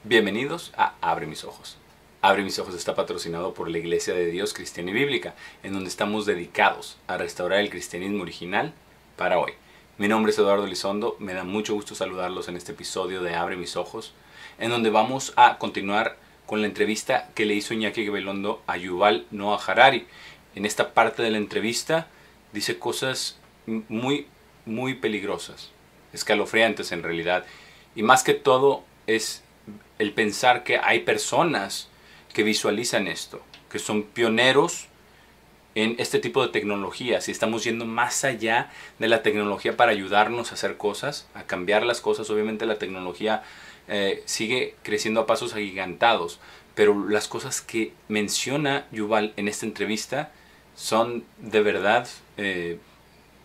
Bienvenidos a Abre Mis Ojos. Abre Mis Ojos está patrocinado por la Iglesia de Dios Cristiana y Bíblica, en donde estamos dedicados a restaurar el cristianismo original para hoy. Mi nombre es Eduardo Elizondo, me da mucho gusto saludarlos en este episodio de Abre Mis Ojos, en donde vamos a continuar con la entrevista que le hizo Iñaki Gabilondo a Yuval Noah Harari. En esta parte de la entrevista dice cosas muy peligrosas, escalofriantes en realidad, y más que todo es el pensar que hay personas que visualizan esto, que son pioneros en este tipo de tecnologías y estamos yendo más allá de la tecnología para ayudarnos a hacer cosas, a cambiar las cosas. Obviamente la tecnología sigue creciendo a pasos agigantados, pero las cosas que menciona Yuval en esta entrevista son de verdad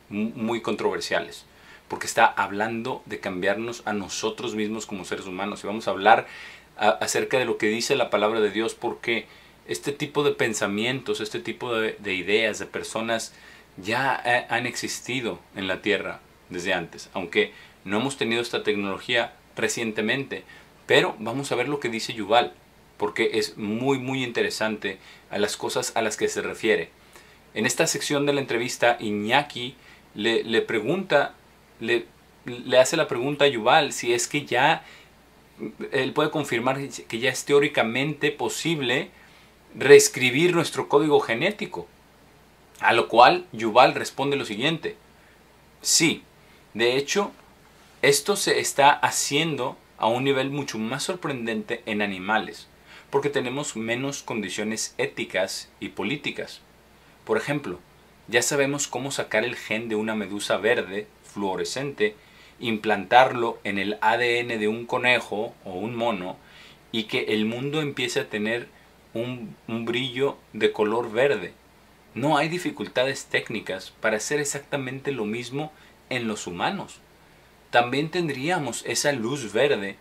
muy controversiales, porque está hablando de cambiarnos a nosotros mismos como seres humanos. Y vamos a hablar acerca de lo que dice la palabra de Dios, porque este tipo de pensamientos, este tipo de ideas, de personas ya han existido en la tierra desde antes, aunque no hemos tenido esta tecnología recientemente. Pero vamos a ver lo que dice Yuval, porque es muy interesante a las cosas a las que se refiere. En esta sección de la entrevista, Iñaki le pregunta, le hace la pregunta a Yuval si es que ya él puede confirmar que ya es teóricamente posible reescribir nuestro código genético. A lo cual Yuval responde lo siguiente: sí, de hecho, esto se está haciendo a un nivel mucho más sorprendente en animales, porque tenemos menos condiciones éticas y políticas. Por ejemplo, ya sabemos cómo sacar el gen de una medusa verde fluorescente, implantarlo en el ADN de un conejo o un mono y que el mundo empiece a tener un brillo de color verde. No hay dificultades técnicas para hacer exactamente lo mismo en los humanos. También tendríamos esa luz verde.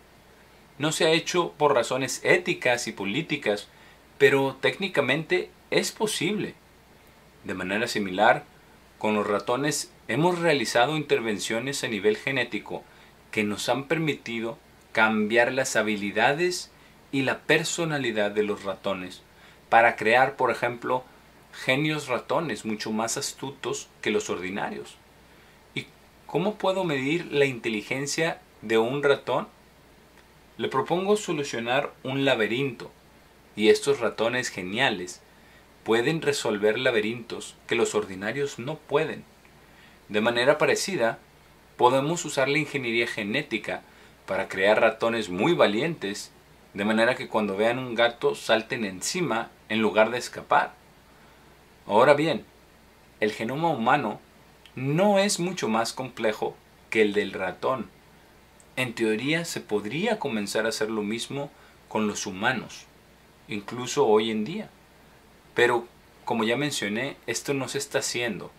No se ha hecho por razones éticas y políticas, pero técnicamente es posible. De manera similar, con los ratones hemos realizado intervenciones a nivel genético que nos han permitido cambiar las habilidades y la personalidad de los ratones para crear, por ejemplo, genios ratones mucho más astutos que los ordinarios. ¿Y cómo puedo medir la inteligencia de un ratón? Le propongo solucionar un laberinto, y estos ratones geniales pueden resolver laberintos que los ordinarios no pueden. De manera parecida, podemos usar la ingeniería genética para crear ratones muy valientes, de manera que cuando vean un gato salten encima en lugar de escapar. Ahora bien, el genoma humano no es mucho más complejo que el del ratón. En teoría se podría comenzar a hacer lo mismo con los humanos, incluso hoy en día. Pero, como ya mencioné, esto no se está haciendo,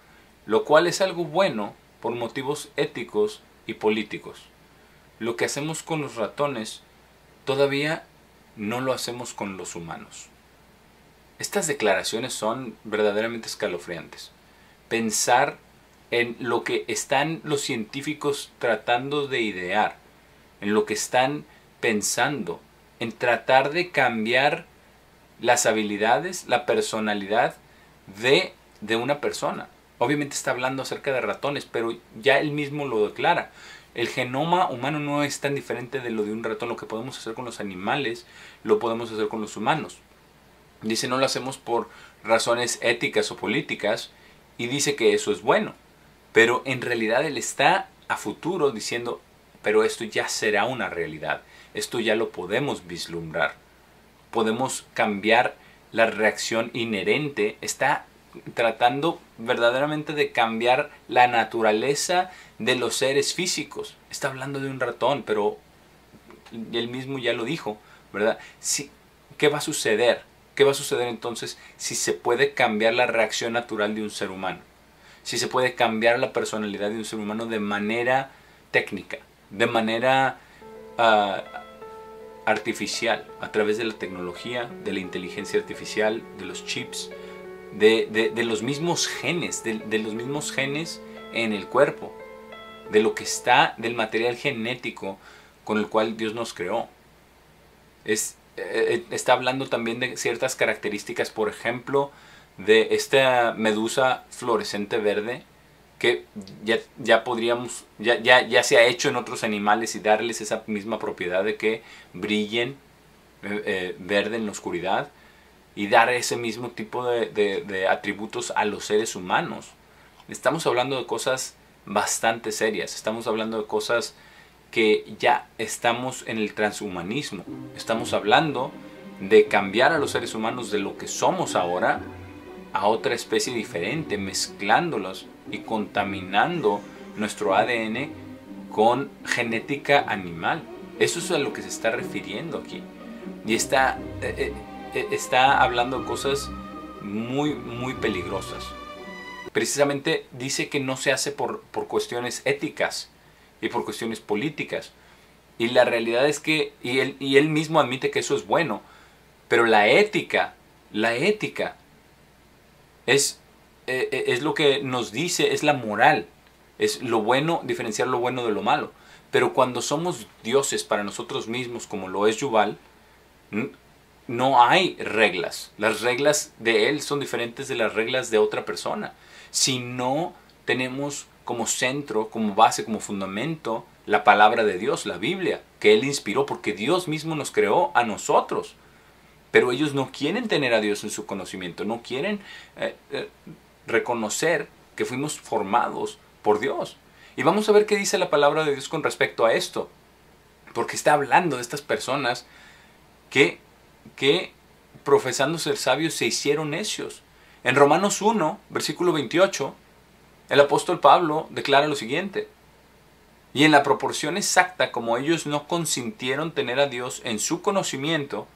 lo cual es algo bueno por motivos éticos y políticos. Lo que hacemos con los ratones todavía no lo hacemos con los humanos. Estas declaraciones son verdaderamente escalofriantes. Pensar en lo que están los científicos tratando de idear, en lo que están pensando, en tratar de cambiar las habilidades, la personalidad de una persona. Obviamente está hablando acerca de ratones, pero ya él mismo lo declara. El genoma humano no es tan diferente de lo de un ratón. Lo que podemos hacer con los animales, lo podemos hacer con los humanos. Dice, no lo hacemos por razones éticas o políticas, y dice que eso es bueno. Pero en realidad él está a futuro diciendo, pero esto ya será una realidad. Esto ya lo podemos vislumbrar. Podemos cambiar la reacción inherente. Está tratando verdaderamente de cambiar la naturaleza de los seres físicos. Está hablando de un ratón, pero él mismo ya lo dijo, ¿verdad? Sí, ¿qué va a suceder? ¿Qué va a suceder entonces si se puede cambiar la reacción natural de un ser humano? Si se puede cambiar la personalidad de un ser humano de manera técnica, de manera artificial, a través de la tecnología, de la inteligencia artificial, de los chips, de los mismos genes, de los mismos genes en el cuerpo, de lo que está, del material genético con el cual Dios nos creó. Está hablando también de ciertas características, por ejemplo, de esta medusa fluorescente verde que ya se ha hecho en otros animales y darles esa misma propiedad de que brillen verde en la oscuridad y dar ese mismo tipo de atributos a los seres humanos. Estamos hablando de cosas bastante serias, estamos hablando de cosas que ya estamos en el transhumanismo. Estamos hablando de cambiar a los seres humanos de lo que somos ahora a otra especie diferente, mezclándolos y contaminando nuestro ADN con genética animal. Eso es a lo que se está refiriendo aquí. Y está hablando de cosas muy, muy peligrosas. Precisamente dice que no se hace por cuestiones éticas y por cuestiones políticas. Y la realidad es que, y él mismo admite que eso es bueno, pero la ética es lo que nos dice, es la moral, es lo bueno, diferenciar lo bueno de lo malo. Pero cuando somos dioses para nosotros mismos, como lo es Yuval, no hay reglas. Las reglas de él son diferentes de las reglas de otra persona. Si no tenemos como centro, como base, como fundamento, la palabra de Dios, la Biblia, que él inspiró, porque Dios mismo nos creó a nosotros. Pero ellos no quieren tener a Dios en su conocimiento, no quieren reconocer que fuimos formados por Dios. Y vamos a ver qué dice la palabra de Dios con respecto a esto. Porque está hablando de estas personas que profesando ser sabios se hicieron necios. En Romanos 1, versículo 28, el apóstol Pablo declara lo siguiente: y en la proporción exacta como ellos no consintieron tener a Dios en su conocimiento,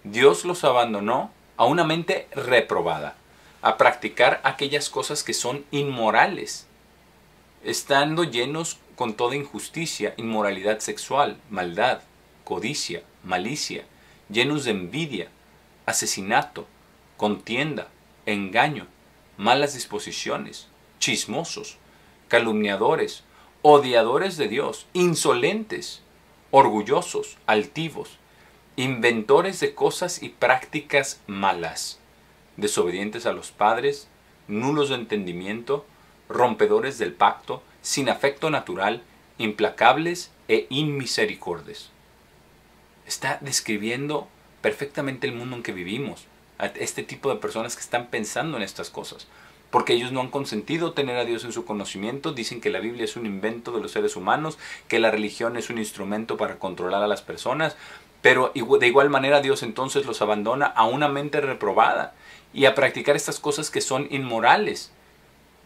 Dios los abandonó a una mente reprobada, a practicar aquellas cosas que son inmorales, estando llenos con toda injusticia, inmoralidad sexual, maldad, codicia, malicia, llenos de envidia, asesinato, contienda, engaño, malas disposiciones, chismosos, calumniadores, odiadores de Dios, insolentes, orgullosos, altivos, inventores de cosas y prácticas malas, desobedientes a los padres, nulos de entendimiento, rompedores del pacto, sin afecto natural, implacables e inmisericordes. Está describiendo perfectamente el mundo en que vivimos, a este tipo de personas que están pensando en estas cosas, porque ellos no han consentido tener a Dios en su conocimiento. Dicen que la Biblia es un invento de los seres humanos, que la religión es un instrumento para controlar a las personas, pero de igual manera Dios entonces los abandona a una mente reprobada y a practicar estas cosas que son inmorales,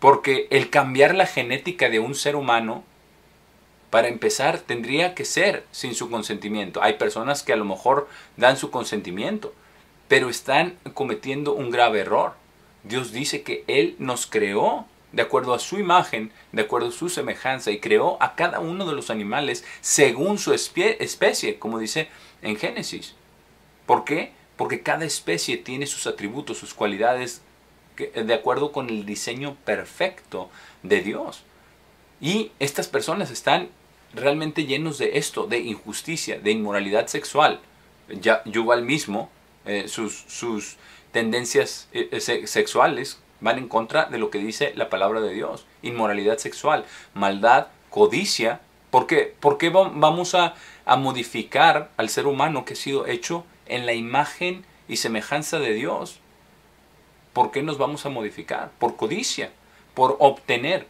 porque el cambiar la genética de un ser humano, para empezar, tendría que ser sin su consentimiento. Hay personas que a lo mejor dan su consentimiento, pero están cometiendo un grave error. Dios dice que Él nos creó de acuerdo a su imagen, de acuerdo a su semejanza, y creó a cada uno de los animales según su especie, como dice en Génesis. ¿Por qué? Porque cada especie tiene sus atributos, sus cualidades, de acuerdo con el diseño perfecto de Dios. Y estas personas están realmente llenos de esto, de injusticia, de inmoralidad sexual. Yuval mismo, sus tendencias sexuales van en contra de lo que dice la palabra de Dios. Inmoralidad sexual, maldad, codicia. ¿Por qué? ¿Por qué vamos a modificar al ser humano que ha sido hecho en la imagen y semejanza de Dios? ¿Por qué nos vamos a modificar? Por codicia, por obtener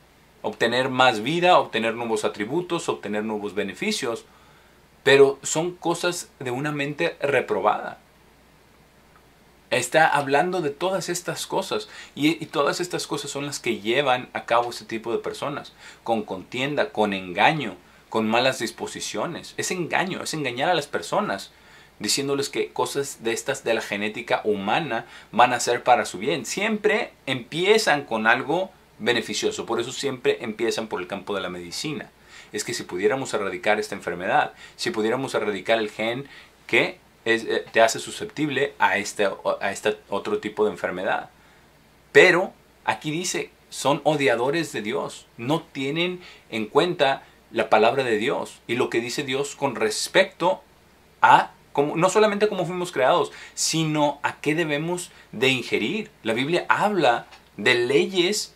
más vida, obtener nuevos atributos, obtener nuevos beneficios. Pero son cosas de una mente reprobada. Está hablando de todas estas cosas, y todas estas cosas son las que llevan a cabo este tipo de personas, con contienda, con engaño, con malas disposiciones. Es engaño, es engañar a las personas, diciéndoles que cosas de estas de la genética humana van a ser para su bien. Siempre empiezan con algo beneficioso, por eso siempre empiezan por el campo de la medicina. Es que si pudiéramos erradicar esta enfermedad, si pudiéramos erradicar el gen que te hace susceptible a este otro tipo de enfermedad. Pero aquí dice, son odiadores de Dios, no tienen en cuenta la palabra de Dios y lo que dice Dios con respecto a no solamente cómo fuimos creados, sino a qué debemos de ingerir. La Biblia habla de leyes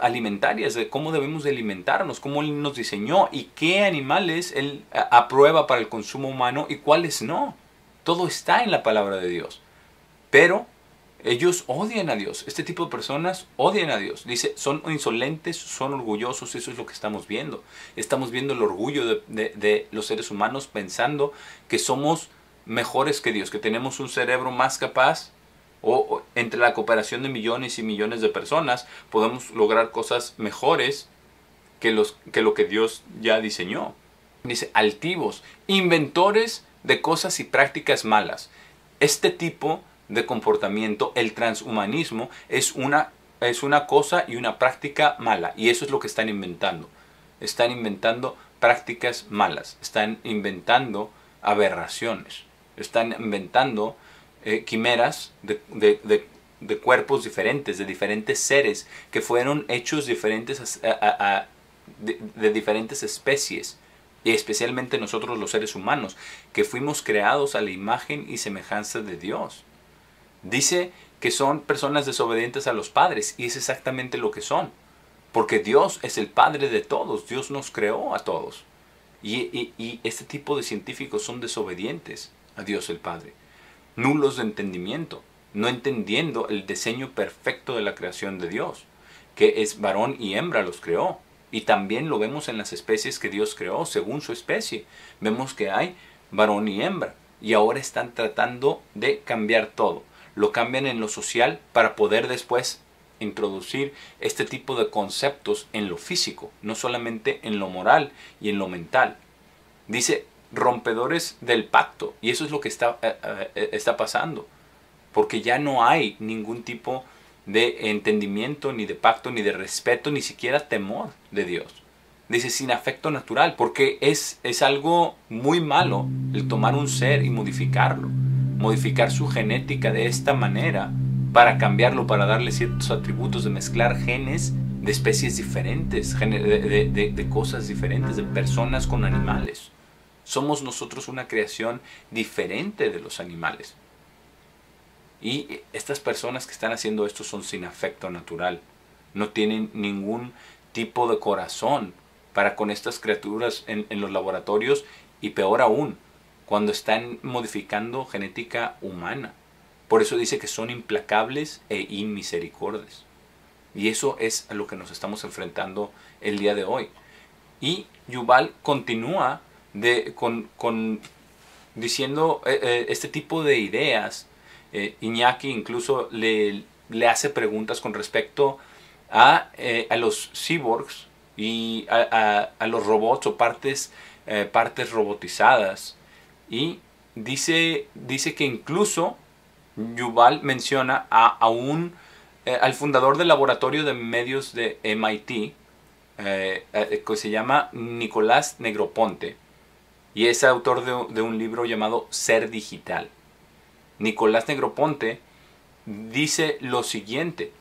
alimentarias, de cómo debemos de alimentarnos, cómo Él nos diseñó y qué animales Él aprueba para el consumo humano y cuáles no. Todo está en la palabra de Dios. Pero ellos odian a Dios. Este tipo de personas odian a Dios. Dice, son insolentes, son orgullosos. Eso es lo que estamos viendo. Estamos viendo el orgullo de los seres humanos pensando que somos mejores que Dios, que tenemos un cerebro más capaz, o entre la cooperación de millones y millones de personas podemos lograr cosas mejores que lo que Dios ya diseñó. Dice, altivos, inventores de cosas y prácticas malas. Este tipo de comportamiento, el transhumanismo, es una cosa y una práctica mala. Y eso es lo que están inventando. Están inventando prácticas malas. Están inventando aberraciones. Están inventando quimeras de cuerpos diferentes, de diferentes seres que fueron hechos diferentes de diferentes especies. Y especialmente nosotros los seres humanos, que fuimos creados a la imagen y semejanza de Dios. Dice que son personas desobedientes a los padres, y es exactamente lo que son. Porque Dios es el Padre de todos, Dios nos creó a todos. Y este tipo de científicos son desobedientes a Dios el Padre. Nulos de entendimiento, no entendiendo el diseño perfecto de la creación de Dios, que es varón y hembra los creó. Y también lo vemos en las especies que Dios creó, según su especie. Vemos que hay varón y hembra. Y ahora están tratando de cambiar todo. Lo cambian en lo social para poder después introducir este tipo de conceptos en lo físico, no solamente en lo moral y en lo mental. Dice, rompedores del pacto. Y eso es lo que está pasando. Porque ya no hay ningún tipo de entendimiento, ni de pacto, ni de respeto, ni siquiera temor de Dios. Dice, sin afecto natural, porque es algo muy malo el tomar un ser y modificarlo. Modificar su genética de esta manera para cambiarlo, para darle ciertos atributos, de mezclar genes de especies diferentes, de cosas diferentes, de personas con animales. Somos nosotros una creación diferente de los animales. Y estas personas que están haciendo esto son sin afecto natural. No tienen ningún tipo de corazón para con estas criaturas en los laboratorios, y peor aún, cuando están modificando genética humana. Por eso dice que son implacables e inmisericordios. Y eso es a lo que nos estamos enfrentando el día de hoy. Y Yuval continúa diciendo este tipo de ideas. Iñaki incluso le hace preguntas con respecto a los cyborgs y a los robots o partes robotizadas. Y dice que incluso Yuval menciona al fundador del laboratorio de medios de MIT, que se llama Nicolás Negroponte, y es autor de un libro llamado Ser Digital. Nicolás Negroponte dice lo siguiente: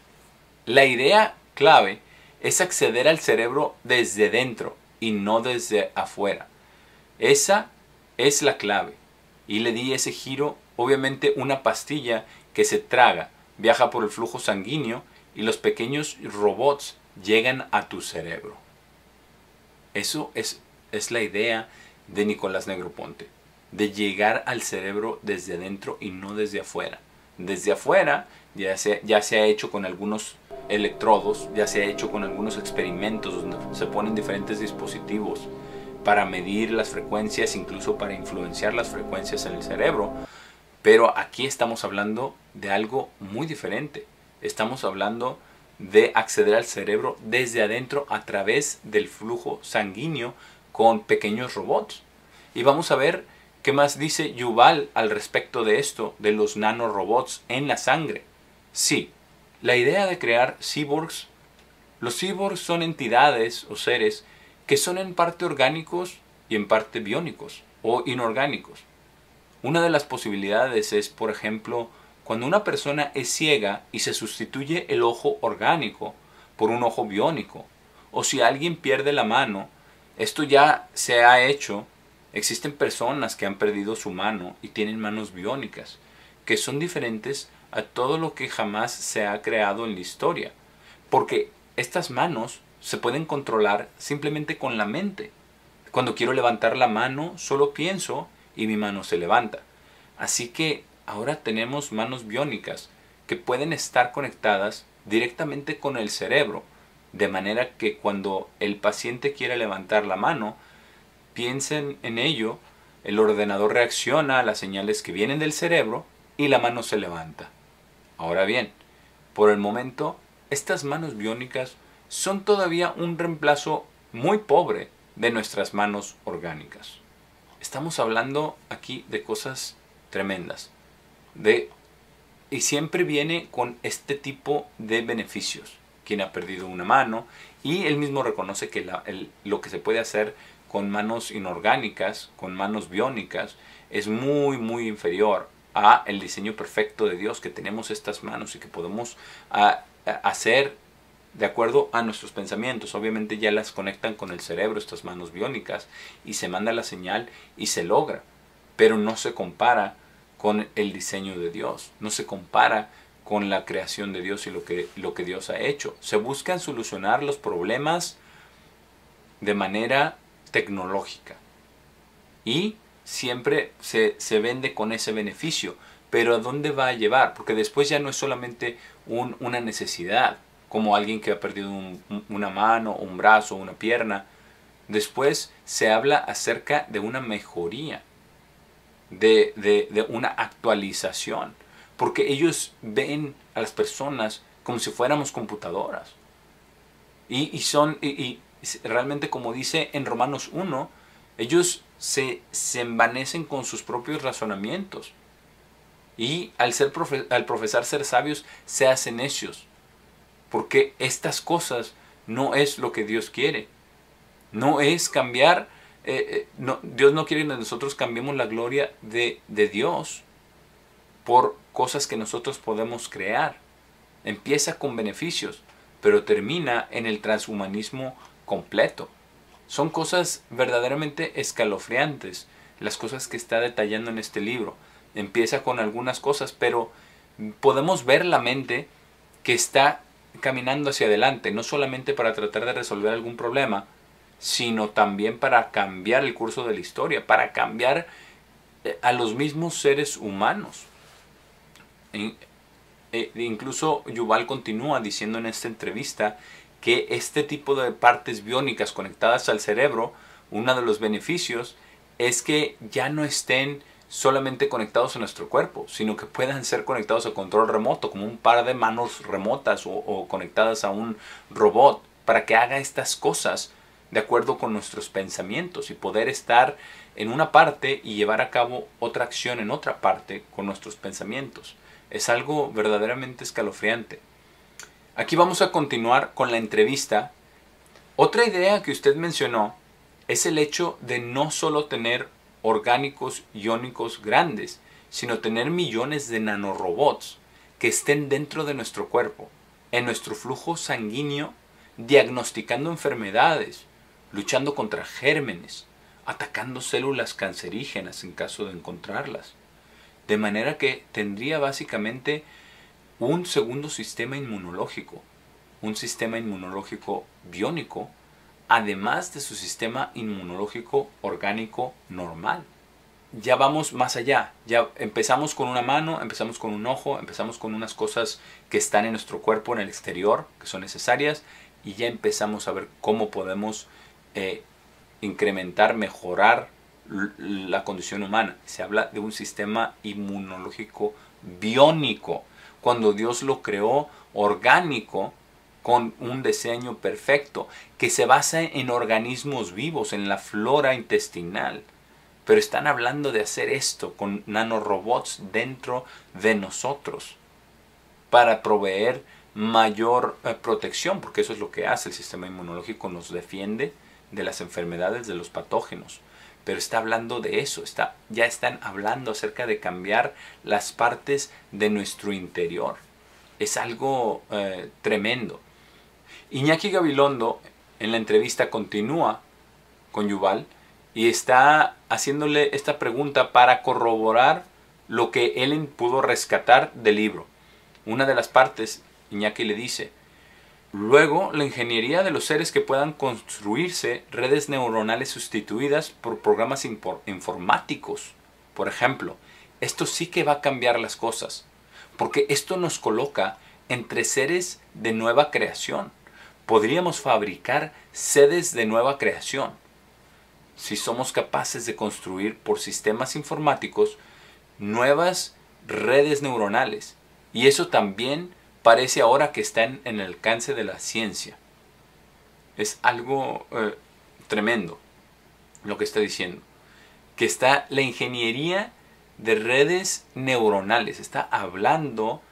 la idea clave es acceder al cerebro desde dentro y no desde afuera. Esa es la clave. Y le di ese giro. Obviamente una pastilla que se traga viaja por el flujo sanguíneo y los pequeños robots llegan a tu cerebro. Eso es la idea de Nicolás Negroponte, de llegar al cerebro desde adentro y no desde afuera. Desde afuera ya se ha hecho con algunos electrodos, ya se ha hecho con algunos experimentos donde se ponen diferentes dispositivos para medir las frecuencias, incluso para influenciar las frecuencias en el cerebro. Pero aquí estamos hablando de algo muy diferente. Estamos hablando de acceder al cerebro desde adentro a través del flujo sanguíneo con pequeños robots. Y vamos a ver qué más dice Yuval al respecto de esto, de los nanorobots en la sangre. Sí, la idea de crear cyborgs. Los cyborgs son entidades o seres que son en parte orgánicos y en parte biónicos o inorgánicos. Una de las posibilidades es, por ejemplo, cuando una persona es ciega y se sustituye el ojo orgánico por un ojo biónico. O si alguien pierde la mano, esto ya se ha hecho Existen personas que han perdido su mano y tienen manos biónicas, que son diferentes a todo lo que jamás se ha creado en la historia. Porque estas manos se pueden controlar simplemente con la mente. Cuando quiero levantar la mano, solo pienso y mi mano se levanta. Así que ahora tenemos manos biónicas que pueden estar conectadas directamente con el cerebro, de manera que cuando el paciente quiere levantar la mano, piensen en ello, el ordenador reacciona a las señales que vienen del cerebro y la mano se levanta. Ahora bien, por el momento, estas manos biónicas son todavía un reemplazo muy pobre de nuestras manos orgánicas. Estamos hablando aquí de cosas tremendas. Y siempre viene con este tipo de beneficios. Quien ha perdido una mano, y él mismo reconoce que lo que se puede hacer con manos inorgánicas, con manos biónicas, es muy muy inferior a el diseño perfecto de Dios, que tenemos estas manos y que podemos hacer de acuerdo a nuestros pensamientos. Obviamente ya las conectan con el cerebro estas manos biónicas y se manda la señal y se logra, pero no se compara con el diseño de Dios, no se compara con la creación de Dios y lo que Dios ha hecho. Se buscan solucionar los problemas de manera tecnológica y siempre se vende con ese beneficio, pero ¿a dónde va a llevar? Porque después ya no es solamente una necesidad, como alguien que ha perdido una mano, un brazo, una pierna. Después se habla acerca de una mejoría, de una actualización, porque ellos ven a las personas como si fuéramos computadoras. Y realmente, como dice en Romanos 1, ellos se envanecen con sus propios razonamientos. Y al profesar ser sabios, se hacen necios. Porque estas cosas no es lo que Dios quiere. No es cambiar. Dios no quiere que nosotros cambiemos la gloria de Dios por cosas que nosotros podemos crear. Empieza con beneficios, pero termina en el transhumanismo completo. Son cosas verdaderamente escalofriantes, las cosas que está detallando en este libro. Empieza con algunas cosas, pero podemos ver la mente que está caminando hacia adelante, no solamente para tratar de resolver algún problema, sino también para cambiar el curso de la historia, para cambiar a los mismos seres humanos. Incluso Yuval continúa diciendo en esta entrevista que este tipo de partes biónicas conectadas al cerebro, uno de los beneficios es que ya no estén solamente conectados a nuestro cuerpo, sino que puedan ser conectados a control remoto, como un par de manos remotas o conectadas a un robot, para que haga estas cosas de acuerdo con nuestros pensamientos y poder estar en una parte y llevar a cabo otra acción en otra parte con nuestros pensamientos. Es algo verdaderamente escalofriante. Aquí vamos a continuar con la entrevista. Otra idea que usted mencionó es el hecho de no solo tener orgánicos iónicos grandes, sino tener millones de nanorobots que estén dentro de nuestro cuerpo, en nuestro flujo sanguíneo, diagnosticando enfermedades, luchando contra gérmenes, atacando células cancerígenas en caso de encontrarlas. De manera que tendría básicamente un segundo sistema inmunológico, un sistema inmunológico biónico, además de su sistema inmunológico orgánico normal. Ya vamos más allá, ya empezamos con una mano, empezamos con un ojo, empezamos con unas cosas que están en nuestro cuerpo, en el exterior, que son necesarias, y ya empezamos a ver cómo podemos incrementar, mejorar la condición humana. Se habla de un sistema inmunológico biónico, cuando Dios lo creó orgánico, con un diseño perfecto, que se basa en organismos vivos, en la flora intestinal. Pero están hablando de hacer esto con nanorobots dentro de nosotros, para proveer mayor protección, porque eso es lo que hace el sistema inmunológico, nos defiende de las enfermedades, de los patógenos. Pero está hablando de eso, ya están hablando acerca de cambiar las partes de nuestro interior. Es algo tremendo. Iñaki Gabilondo en la entrevista continúa con Yuval y está haciéndole esta pregunta para corroborar lo que Ellen pudo rescatar del libro. Una de las partes, Iñaki le dice: luego, la ingeniería de los seres que puedan construirse redes neuronales sustituidas por programas informáticos. Por ejemplo, esto sí que va a cambiar las cosas, porque esto nos coloca entre seres de nueva creación. Podríamos fabricar sedes de nueva creación si somos capaces de construir por sistemas informáticos nuevas redes neuronales. Y eso también parece ahora que está en el alcance de la ciencia. Es algo tremendo lo que está diciendo. Que está la ingeniería de redes neuronales. Está hablando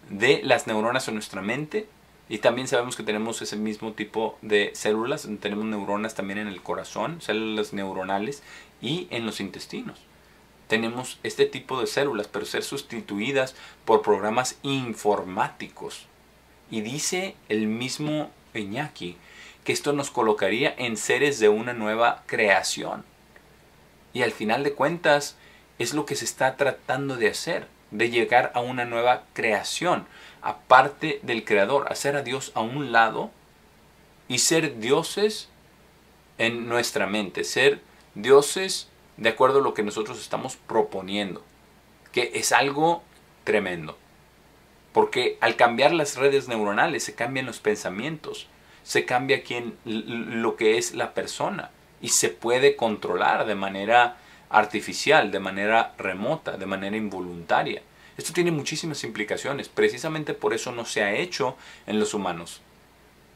de las neuronas en nuestra mente. Y también sabemos que tenemos ese mismo tipo de células. Tenemos neuronas también en el corazón, células neuronales, y en los intestinos. Tenemos este tipo de células, pero ser sustituidas por programas informáticos. Y dice el mismo Iñaki que esto nos colocaría en seres de una nueva creación. Y al final de cuentas es lo que se está tratando de hacer, de llegar a una nueva creación, aparte del Creador, hacer a Dios a un lado y ser dioses en nuestra mente, ser dioses de acuerdo a lo que nosotros estamos proponiendo, que es algo tremendo. Porque al cambiar las redes neuronales se cambian los pensamientos, se cambia lo que es la persona y se puede controlar de manera artificial, de manera remota, de manera involuntaria. Esto tiene muchísimas implicaciones, precisamente por eso no se ha hecho en los humanos.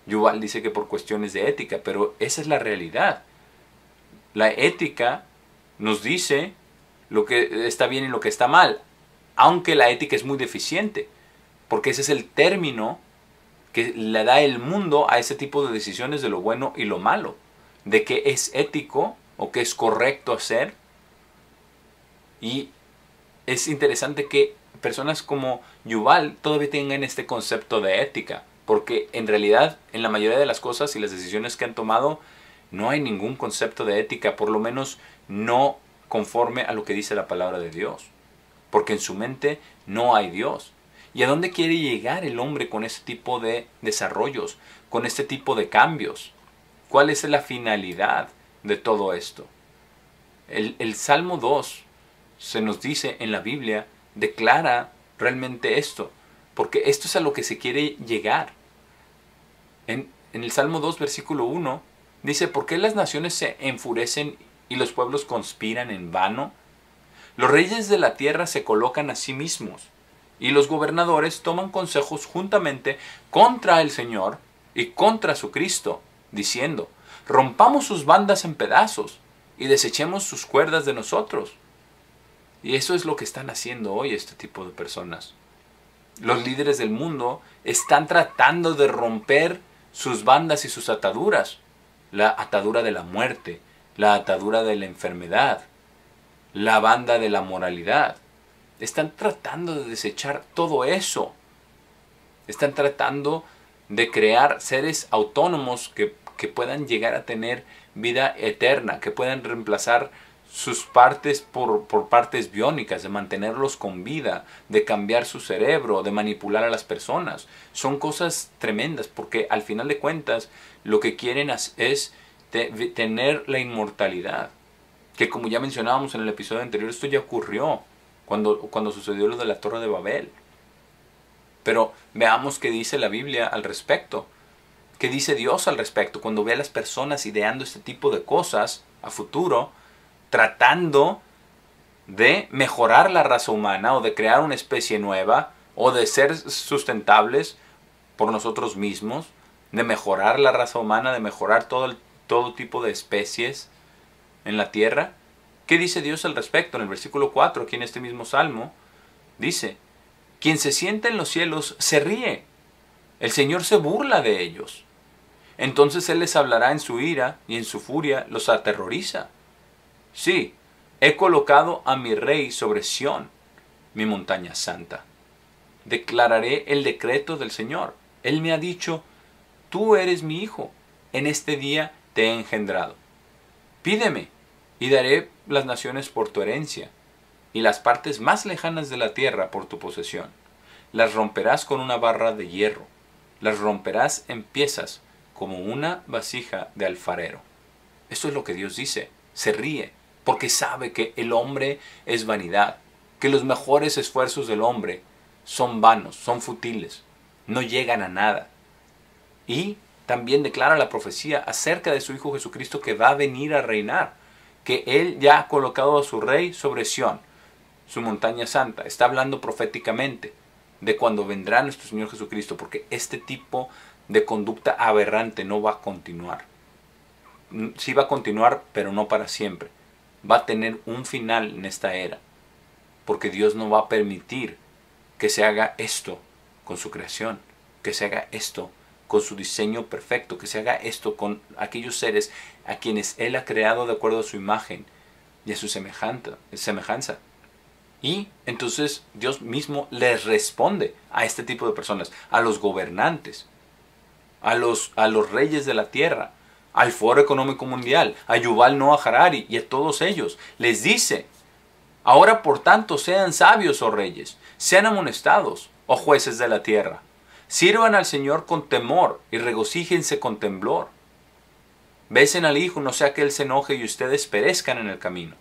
Yuval dice que por cuestiones de ética, pero esa es la realidad. La ética nos dice lo que está bien y lo que está mal, aunque la ética es muy deficiente, porque ese es el término que le da el mundo a ese tipo de decisiones de lo bueno y lo malo, de qué es ético o qué es correcto hacer. Y es interesante que personas como Yuval todavía tengan este concepto de ética, porque en realidad en la mayoría de las cosas y las decisiones que han tomado no hay ningún concepto de ética, por lo menos no conforme a lo que dice la palabra de Dios, porque en su mente no hay Dios. ¿Y a dónde quiere llegar el hombre con este tipo de desarrollos, con este tipo de cambios? ¿Cuál es la finalidad de todo esto? El Salmo 2 se nos dice en la Biblia, declara realmente esto, porque esto es a lo que se quiere llegar. En el Salmo 2, versículo 1, dice: ¿por qué las naciones se enfurecen y los pueblos conspiran en vano? Los reyes de la tierra se colocan a sí mismos, y los gobernadores toman consejos juntamente contra el Señor y contra su Cristo, diciendo: rompamos sus bandas en pedazos y desechemos sus cuerdas de nosotros. Y eso es lo que están haciendo hoy este tipo de personas. Los líderes del mundo están tratando de romper sus bandas y sus ataduras. La atadura de la muerte, la atadura de la enfermedad, la banda de la moralidad. Están tratando de desechar todo eso. Están tratando de crear seres autónomos que puedan llegar a tener vida eterna, que puedan reemplazar sus partes por partes biónicas, de mantenerlos con vida, de cambiar su cerebro, de manipular a las personas. Son cosas tremendas, porque al final de cuentas lo que quieren es tener la inmortalidad. Que como ya mencionábamos en el episodio anterior, esto ya ocurrió cuando sucedió lo de la Torre de Babel. Pero veamos qué dice la Biblia al respecto. ¿Qué dice Dios al respecto? Cuando ve a las personas ideando este tipo de cosas a futuro, tratando de mejorar la raza humana o de crear una especie nueva o de ser sustentables por nosotros mismos, de mejorar la raza humana, de mejorar todo tipo de especies en la tierra. ¿Qué dice Dios al respecto? En el versículo 4, aquí en este mismo Salmo, dice: quien se sienta en los cielos se ríe, el Señor se burla de ellos. Entonces Él les hablará en su ira y en su furia los aterroriza. Sí, he colocado a mi rey sobre Sión, mi montaña santa. Declararé el decreto del Señor. Él me ha dicho: tú eres mi hijo, en este día te he engendrado. Pídeme, y daré las naciones por tu herencia, y las partes más lejanas de la tierra por tu posesión. Las romperás con una barra de hierro, las romperás en piezas como una vasija de alfarero. Esto es lo que Dios dice. Se ríe, porque sabe que el hombre es vanidad, que los mejores esfuerzos del hombre son vanos, son futiles, no llegan a nada. Y también declara la profecía acerca de su Hijo Jesucristo, que va a venir a reinar, que Él ya ha colocado a su Rey sobre Sión, su montaña santa. Está hablando proféticamente de cuando vendrá nuestro Señor Jesucristo, porque este tipo de conducta aberrante no va a continuar. Sí va a continuar, pero no para siempre. Va a tener un final en esta era, porque Dios no va a permitir que se haga esto con su creación, que se haga esto con su diseño perfecto, que se haga esto con aquellos seres a quienes Él ha creado de acuerdo a su imagen y a su semejanza. Y entonces Dios mismo les responde a este tipo de personas, a los gobernantes, a los reyes de la tierra, al Foro Económico Mundial, a Yuval Noah Harari y a todos ellos. Les dice: ahora por tanto sean sabios, oh reyes, sean amonestados, oh jueces de la tierra. Sirvan al Señor con temor y regocíjense con temblor. Besen al Hijo, no sea que Él se enoje y ustedes perezcan en el camino,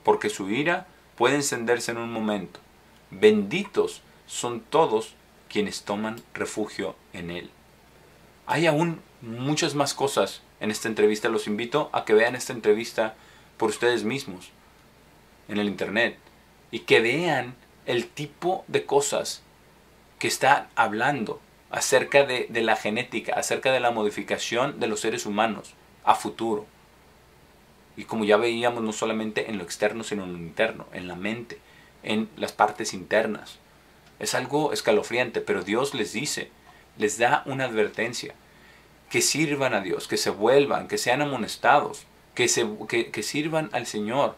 porque su ira puede encenderse en un momento. Benditos son todos quienes toman refugio en Él. Hay aún muchas más cosas en esta entrevista. Los invito a que vean esta entrevista por ustedes mismos en el internet y que vean el tipo de cosas que está hablando acerca de la genética, acerca de la modificación de los seres humanos a futuro. Y como ya veíamos, no solamente en lo externo, sino en lo interno, en la mente, en las partes internas. Es algo escalofriante, pero Dios les dice, les da una advertencia: que sirvan a Dios, que se vuelvan, que sean amonestados, que sirvan al Señor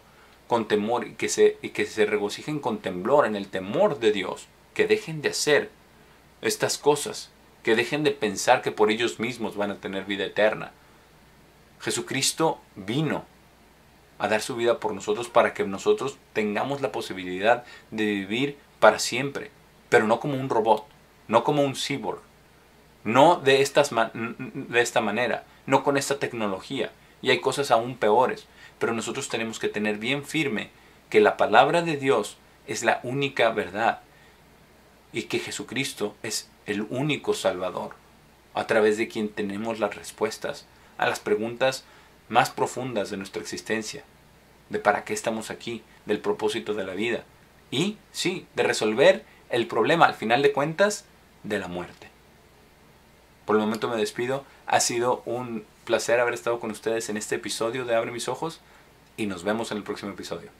con temor y que se regocijen con temblor en el temor de Dios, que dejen de hacer estas cosas, que dejen de pensar que por ellos mismos van a tener vida eterna. Jesucristo vino a dar su vida por nosotros para que nosotros tengamos la posibilidad de vivir para siempre, pero no como un robot, no como un cyborg, no de esta manera, no con esta tecnología. Y hay cosas aún peores, pero nosotros tenemos que tener bien firme que la palabra de Dios es la única verdad y que Jesucristo es el único Salvador, a través de quien tenemos las respuestas a las preguntas más profundas de nuestra existencia, de para qué estamos aquí, del propósito de la vida y, sí, de resolver el problema, al final de cuentas, de la muerte. Por el momento me despido. Ha sido un placer haber estado con ustedes en este episodio de Abre mis ojos y nos vemos en el próximo episodio.